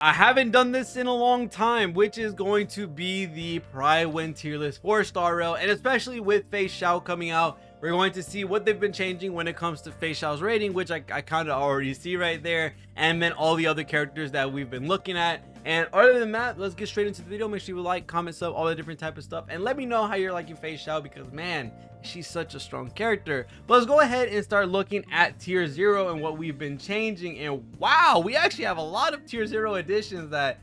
I haven't done this in a long time, which is going to be the prydwen tier list for Star Rail, and especially with Feixiao coming out, we're going to see what they've been changing when it comes to Feixiao's rating, which I kind of already see right there, and then all the other characters that we've been looking at. And other than that, let's get straight into the video. Make sure you like, comment, sub, all the different type of stuff, and let me know how you're liking Feixiao, because man, she's such a strong character. But let's go ahead and start looking at tier 0 and what we've been changing. And wow, we actually have a lot of tier 0 additions that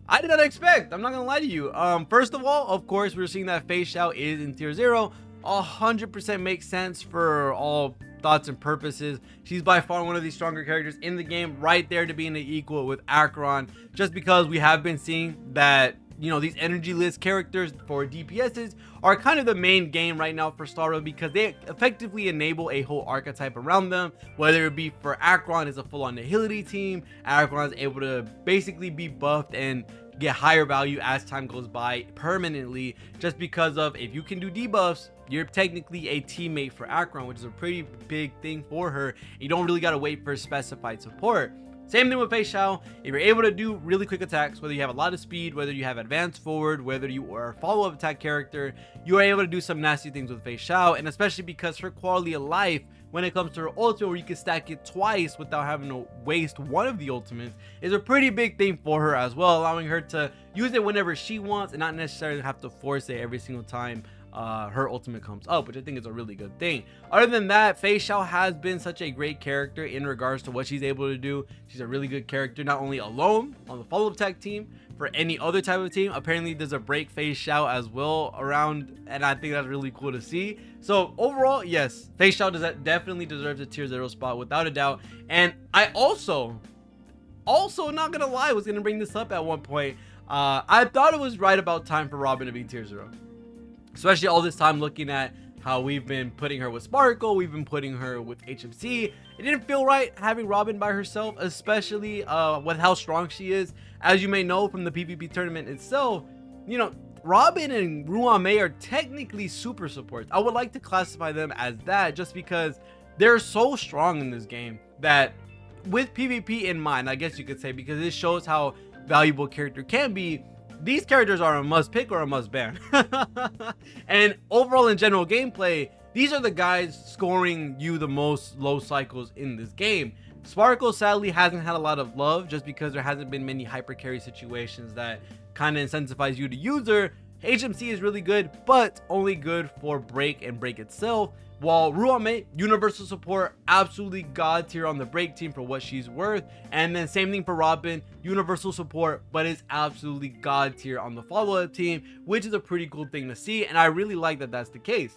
I did not expect. I'm not gonna lie to you. First of all, of course, we're seeing that Feixiao is in tier 0. 100% makes sense for all thoughts and purposes. She's by far one of the stronger characters in the game, right there to being an equal with Acheron, just because we have been seeing that, you know, these energy list characters for DPSs are kind of the main game right now for Star Rail, because they effectively enable a whole archetype around them, whether it be for Acheron is a full-on nihility team. Acheron is able to basically be buffed and get higher value as time goes by permanently, just because of, if you can do debuffs, you're technically a teammate for Acheron, which is a pretty big thing for her. You don't really got to wait for specified support. Same thing with Feixiao. If you're able to do really quick attacks, whether you have a lot of speed, whether you have advanced forward, whether you are a follow-up attack character, you are able to do some nasty things with Feixiao. And especially because her quality of life when it comes to her ultimate, where you can stack it twice without having to waste one of the ultimates, is a pretty big thing for her as well, allowing her to use it whenever she wants and not necessarily have to force it every single time her ultimate comes up, which I think is a really good thing. Other than that, Feixiao has been such a great character in regards to what she's able to do. She's a really good character, not only alone on the follow-up attack team, for any other type of team. Apparently there's a break Feixiao as well around, and I think that's really cool to see. So overall, yes, Feixiao definitely deserves a tier 0 spot without a doubt. And I also not gonna lie, was gonna bring this up at one point. I thought it was right about time for Robin to be tier 0. Especially all this time looking at how we've been putting her with Sparkle, we've been putting her with HMC. It didn't feel right having Robin by herself, especially with how strong she is. As you may know from the PvP tournament itself, you know, Robin and REHOO are technically super supports. I would like to classify them as that, just because they're so strong in this game that, with PvP in mind, I guess you could say, because it shows how valuable a character can be, these characters are a must pick or a must ban. And overall in general gameplay, these are the guys scoring you the most low cycles in this game. Sparkle sadly hasn't had a lot of love, just because there hasn't been many hyper carry situations that kind of incentivize you to use her. HMC is really good, but only good for break and break itself, while REHOO, universal support, absolutely god tier on the break team for what she's worth. And then same thing for Robin, universal support, but it's absolutely god tier on the follow-up team, which is a pretty cool thing to see, and I really like that that's the case.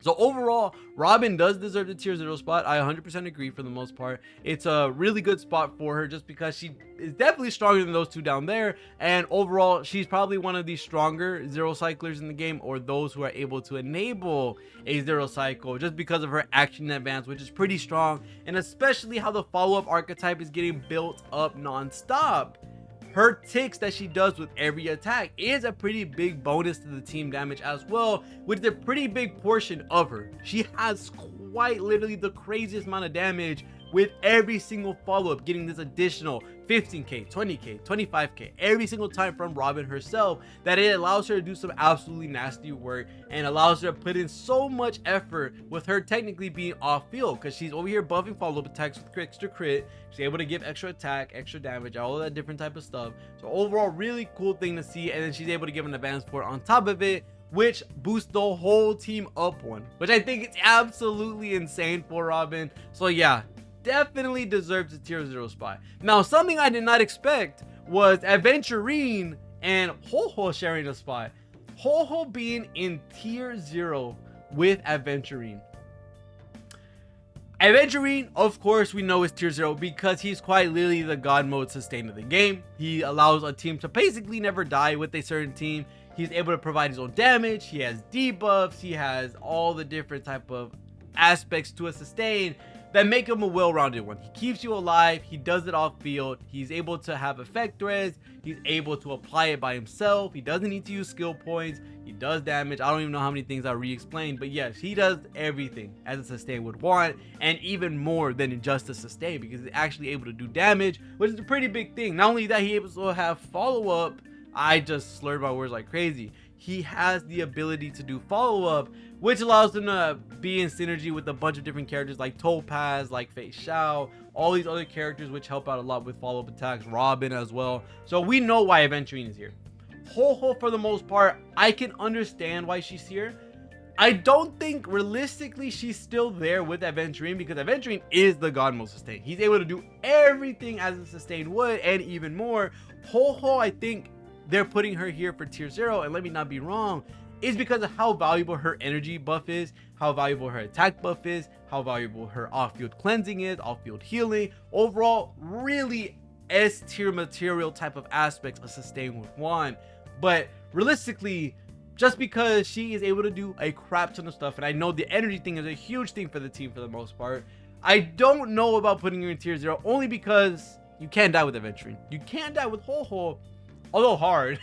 So overall, Robin does deserve the tier 0 spot. I 100% agree for the most part. It's a really good spot for her, just because she is definitely stronger than those two down there. And overall, she's probably one of the stronger 0 cyclers in the game, or those who are able to enable a 0 cycle, just because of her action advance, which is pretty strong. And especially how the follow-up archetype is getting built up non-stop. Her ticks that she does with every attack is a pretty big bonus to the team damage as well, which is a pretty big portion of her. She has quite literally the craziest amount of damage with every single follow-up, getting this additional 15k, 20k, 25k every single time from Robin herself, that it allows her to do some absolutely nasty work and allows her to put in so much effort with her technically being off field, because she's over here buffing follow-up attacks with extra crit. She's able to give extra attack, extra damage, all of that different type of stuff. So overall, really cool thing to see. And then she's able to give an advanced support on top of it, which boosts the whole team up one, which I think is absolutely insane for Robin. So yeah, definitely deserves a tier 0 spot. Now, something I did not expect was Aventurine and REHOO sharing a spot. REHOO being in tier 0 with Aventurine. Aventurine, of course, we know is tier 0 because he's quite literally the god mode sustain of the game. He allows a team to basically never die with a certain team. He's able to provide his own damage. He has debuffs. He has all the different type of aspects to a sustain that make him a well-rounded one. He keeps you alive. He does it off field. He's able to have effect threads. He's able to apply it by himself. He doesn't need to use skill points. He does damage. I don't even know how many things I re-explained, but yes, he does everything as a sustain would want, and even more than just a sustain, because he's actually able to do damage, which is a pretty big thing. Not only that, he able to have follow-up. I just slurred my words like crazy. He has the ability to do follow-up, which allows him to be in synergy with a bunch of different characters like Topaz, like Feixiao, all these other characters which help out a lot with follow-up attacks, Robin as well. So we know why Aventurine is here. Ho-Ho, for the most part, I can understand why she's here. I don't think realistically she's still there with Aventurine, because Aventurine is the god mode sustain. He's able to do everything as a sustain would, and even more. Ho-Ho, I think they're putting her here for tier 0, and let me not be wrong, is because of how valuable her energy buff is, how valuable her attack buff is, how valuable her off-field cleansing is, off-field healing. Overall, really S tier material type of aspects a sustain would want. But realistically, just because she is able to do a crap ton of stuff, and I know the energy thing is a huge thing for the team for the most part, I don't know about putting her in tier 0, only because you can't die with Aventurine. You can't die with Ho-Ho, although hard.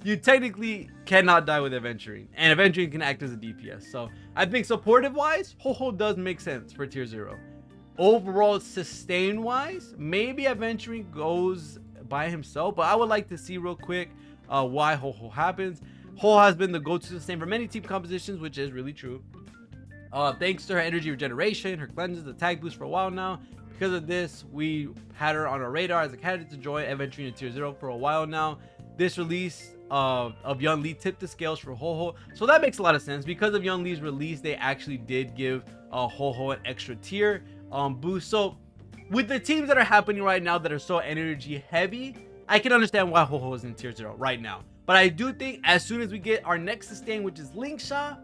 You technically cannot die with Aventurine, and Aventurine can act as a DPS. So I think supportive wise, Ho-Ho does make sense for tier 0. Overall sustain wise, maybe Aventurine goes by himself, but I would like to see real quick why Ho-Ho happens. Ho has been the go-to sustain for many team compositions, which is really true. Thanks to her energy regeneration, her cleanses, attack boost for a while now. Because of this, we had her on our radar as a candidate to join Aventurine in tier 0 for a while now. This release of Young Lee tipped the scales for Ho-Ho, so that makes a lot of sense. Because of Young Lee's release, they actually did give Ho-Ho an extra tier boost. So with the teams that are happening right now that are so energy heavy, I can understand why Ho-Ho is in tier 0 right now. But I do think as soon as we get our next sustain, which is Linksha,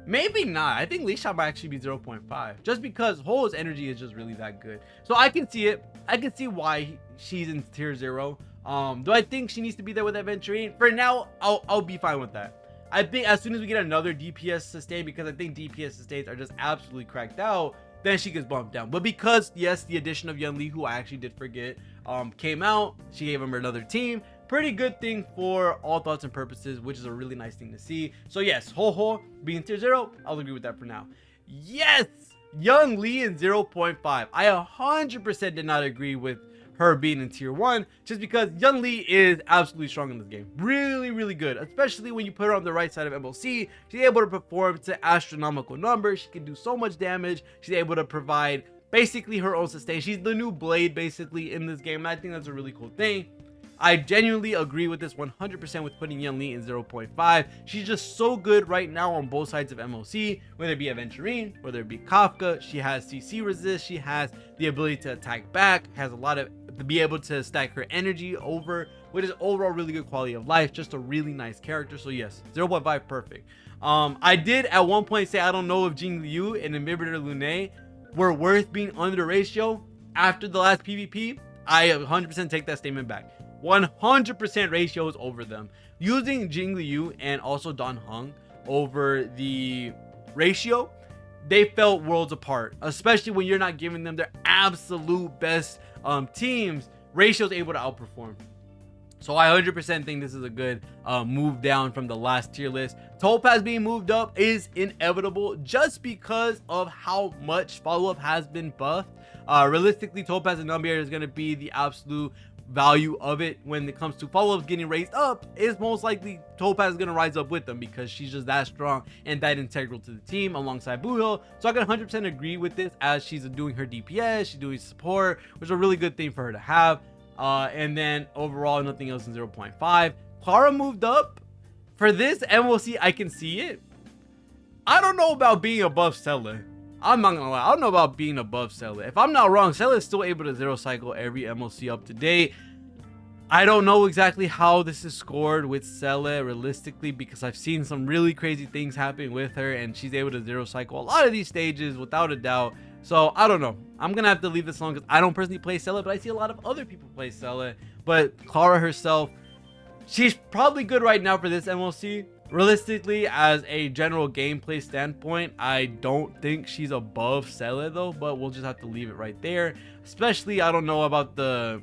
maybe not. I think Linksha might actually be 0.5, just because Ho-Ho's energy is just really that good. So I can see it. I can see why she's in tier 0. Do I think she needs to be there with Aventurine? For now, I'll be fine with that. I think as soon as we get another DPS sustain, because I think DPS sustains are just absolutely cracked out, then she gets bumped down. But because, yes, the addition of Young Lee, who I actually did forget, came out, she gave him another team. Pretty good thing for all thoughts and purposes, which is a really nice thing to see. So yes, Ho-Ho being tier 0, I'll agree with that for now. Yes, Young Lee in 0.5. I 100% did not agree with her being in tier 1, just because Young Lee is absolutely strong in this game. Really good, especially when you put her on the right side of MLC. She's able to perform to astronomical numbers. She can do so much damage. She's able to provide basically her own sustain. She's the new Blade basically in this game, and I think that's a really cool thing. I genuinely agree with this 100% with putting Young Lee in 0.5. She's just so good right now on both sides of MOC, whether it be Aventurine, whether it be Kafka. She has CC resist, she has the ability to attack back, has a lot of to be able to stack her energy over, which is overall really good quality of life. Just a really nice character. So yes, 0.5 perfect. I did at one point say I don't know if Jing Liu and Inhibitor Lune were worth being under ratio after the last PvP. I 100% take that statement back. 100% ratios over them. Using Jing Liu and also Don Hung over the ratio, they felt worlds apart, especially when you're not giving them their absolute best teams. Ratio's able to outperform. So I 100% think this is a good move down from the last tier list. Topaz being moved up is inevitable just because of how much follow-up has been buffed. Realistically, Topaz and Numbier is going to be the absolute value of it when it comes to follow-ups getting raised up. Is most likely Topaz is going to rise up with them because she's just that strong and that integral to the team alongside Buho. So I can 100% agree with this, as she's doing her DPS, she's doing support, which is a really good thing for her to have. And then overall, nothing else in 0.5. Clara moved up. For this MOC, I can see it. I don't know about being above Stella. I'm not gonna lie, I don't know about being above Stella. If I'm not wrong, Stella is still able to 0 cycle every MOC up to date. I don't know exactly how this is scored with Stella realistically, because I've seen some really crazy things happen with her, and she's able to 0 cycle a lot of these stages without a doubt. So I don't know. I'm gonna have to leave this alone because I don't personally play Stella, but I see a lot of other people play Stella. But Clara herself, she's probably good right now for this MLC. Realistically, as a general gameplay standpoint, I don't think she's above Stella though, but we'll just have to leave it right there. Especially, I don't know about the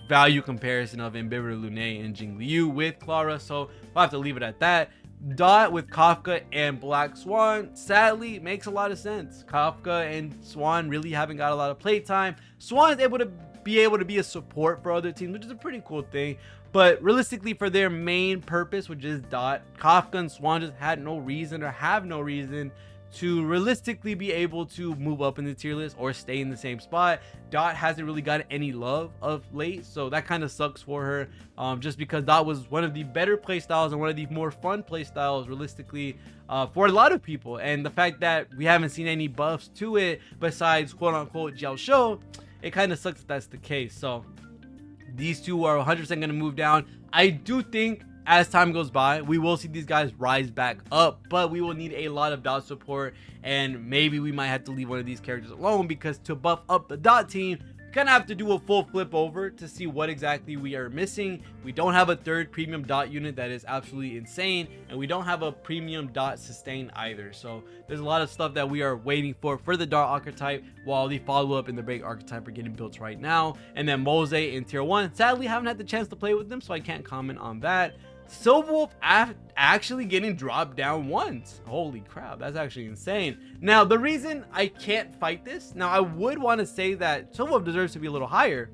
value comparison of Inhibitor Lune and Jing Liu with Clara, so we'll have to leave it at that. Dot with Kafka and Black Swan sadly makes a lot of sense. Kafka and Swan really haven't got a lot of playtime. Swan is able to be a support for other teams, which is a pretty cool thing. But realistically, for their main purpose, which is Dot, Kafka and Swan just had no reason or have no reason to realistically be able to move up in the tier list or stay in the same spot. Dot hasn't really gotten any love of late, so that kind of sucks for her, just because Dot was one of the better play styles and one of the more fun play styles realistically for a lot of people. And the fact that we haven't seen any buffs to it besides quote unquote Jiao Shou, it kind of sucks if that's the case. So these two are 100% going to move down. I do think as time goes by, we will see these guys rise back up, but we will need a lot of Dot support, and maybe we might have to leave one of these characters alone, because to buff up the Dot team, we kind of have to do a full flip over to see what exactly we are missing. We don't have a third premium Dot unit that is absolutely insane, and we don't have a premium Dot sustain either. So there's a lot of stuff that we are waiting for the Dot archetype, while the follow-up and the break archetype are getting built right now. And then Mose in tier 1, sadly haven't had the chance to play with them, so I can't comment on that. Silverwolf actually getting dropped down once. Holy crap, that's actually insane. Now, the reason I can't fight this, now I would want to say that Silverwolf deserves to be a little higher.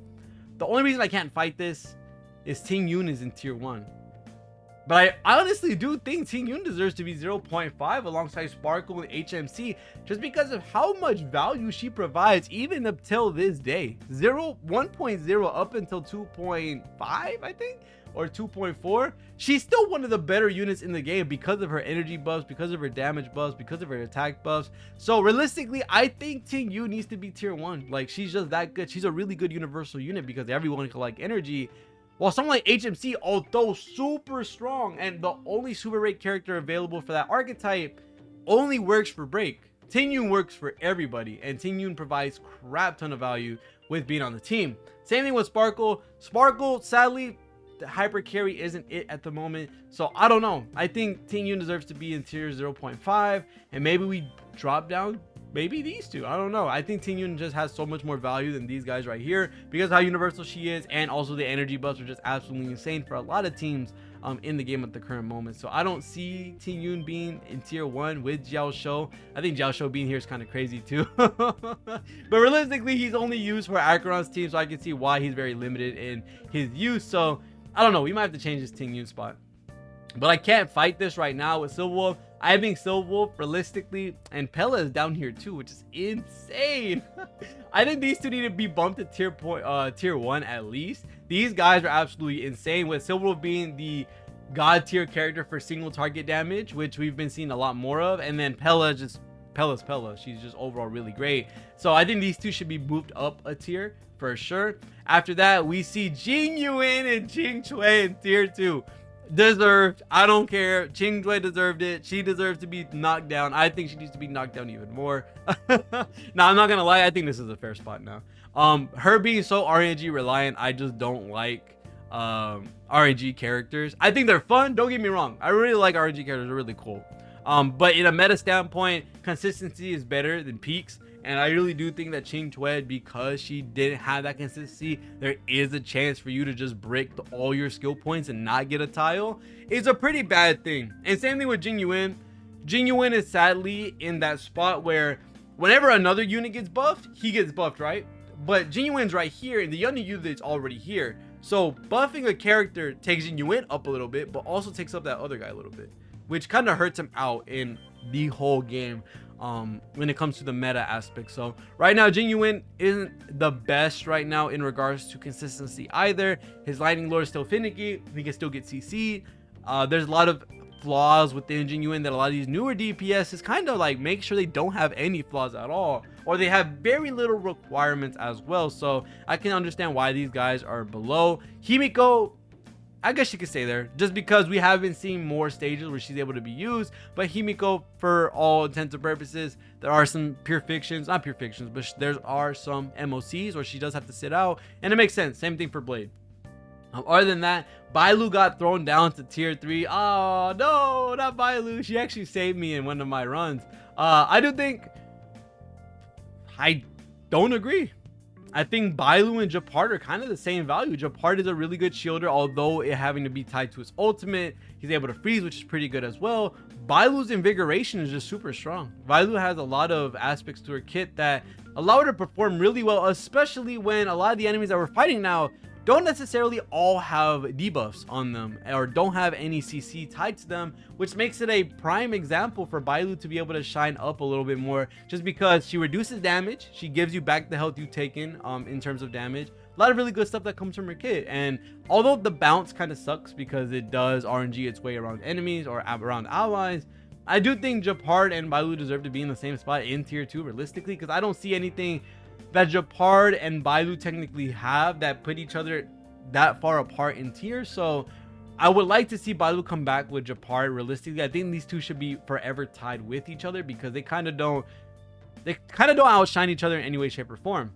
The only reason I can't fight this is Ting Yun is in tier 1. But I honestly do think Ting Yun deserves to be 0.5 alongside Sparkle and HMC, just because of how much value she provides even up till this day. 1.0 up until 2.5, I think, or 2.4. She's still one of the better units in the game because of her energy buffs, because of her damage buffs, because of her attack buffs. So realistically, I think Ting Yun needs to be tier 1. Like, she's just that good. She's a really good universal unit because everyone can like energy. While someone like HMC, although super strong and the only super rate character available for that archetype, only works for break. Ting Yun works for everybody, and Ting Yun provides crap ton of value with being on the team. Same thing with Sparkle. Sparkle, sadly, the hyper carry isn't it at the moment, so I don't know. I think Ting Yun deserves to be in tier 0.5, and maybe we drop down maybe these two. I don't know. I think Ting Yun just has so much more value than these guys right here because of how universal she is, and also the energy buffs are just absolutely insane for a lot of teams in the game at the current moment. So I don't see Ting Yun being in tier 1 with Jiao Shou. I think Jiao Shou being here is kind of crazy too. But realistically, he's only used for Acheron's team, so I can see why he's very limited in his use. So I don't know. We might have to change this Ting Yun spot. But I can't fight this right now with Silverwolf. I think Silverwolf realistically, and Pella is down here too, which is insane. I think these two need to be bumped to tier 1 at least. These guys are absolutely insane, with Silverwolf being the god tier character for single target damage, which we've been seeing a lot more of, and then Pella's Pella. She's just overall really great. So I think these two should be moved up a tier for sure. After that, we see Jing Yuan and Ching Chui in tier 2. Deserved. I don't care. Ching Chui deserved it. She deserves to be knocked down. I think she needs to be knocked down even more. Now, I'm not gonna lie, I think this is a fair spot now. Her being so RNG reliant, I just don't like RNG characters. I think they're fun, don't get me wrong. I really like RNG characters, they're really cool. But in a meta standpoint, consistency is better than peaks. And I really do think that Ching Chui, because she didn't have that consistency, there is a chance for you to just break all your skill points and not get a tile. It's a pretty bad thing. And same thing with Jing Yuan. Jing Yuan is sadly in that spot where whenever another unit gets buffed, he gets buffed, right? But Jing Yuan's right here, and the other unit's already here. So buffing a character takes Jing Yuan up a little bit, but also takes up that other guy a little bit, which kind of hurts him out in the whole game. When it comes to the meta aspect. So right now, Jing Yuan isn't the best right now in regards to consistency either. His lightning lore is still finicky. He can still get CC. There's a lot of flaws within Jing Yuan that a lot of these newer DPSs kind of like make sure they don't have any flaws at all, or they have very little requirements as well. So I can understand why these guys are below. Himiko, I guess she could stay there just because we haven't seen more stages where she's able to be used. But Himiko, for all intents and purposes, there are some not pure fictions, but there are some MOCs where she does have to sit out, and it makes sense. Same thing for Blade. Other than that, Bailu got thrown down to tier 3. Oh no, not Bailu. She actually saved me in one of my runs. I don't agree. I think Bailu and Japard are kind of the same value. Japard is a really good shielder, although it having to be tied to his ultimate. He's able to freeze, which is pretty good as well. Bailu's invigoration is just super strong. Bailu has a lot of aspects to her kit that allow her to perform really well, especially when a lot of the enemies that we're fighting now don't necessarily all have debuffs on them or don't have any CC tied to them, which makes it a prime example for Bailu to be able to shine up a little bit more, just because she reduces damage, she gives you back the health you've taken in terms of damage. A lot of really good stuff that comes from her kit. And although the bounce kind of sucks because it does RNG its way around enemies or around allies, I do think Japard and Bailu deserve to be in the same spot in tier 2 realistically, because I don't see anything that Japard and Bailu technically have that put each other that far apart in tiers. So I would like to see Bailu come back with Japard. Realistically, I think these two should be forever tied with each other because they kind of don't outshine each other in any way, shape, or form.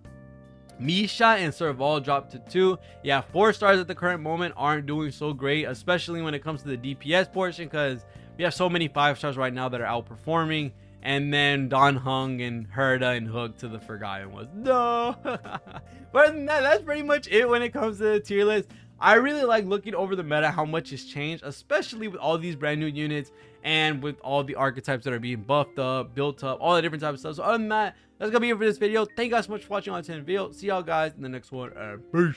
Misha and Serval dropped to 2. Yeah, 4 stars at the current moment aren't doing so great, especially when it comes to the DPS portion, because we have so many 5 stars right now that are outperforming. And then Don Hung and Herda and Hook to the Forgotten was no. But that's pretty much it when it comes to the tier list. I really like looking over the meta, how much has changed, especially with all these brand new units and with all the archetypes that are being buffed up, built up, all the different types of stuff. So other than that, that's gonna be it for this video. Thank you guys so much for watching on this video. See y'all guys in the next one. Peace.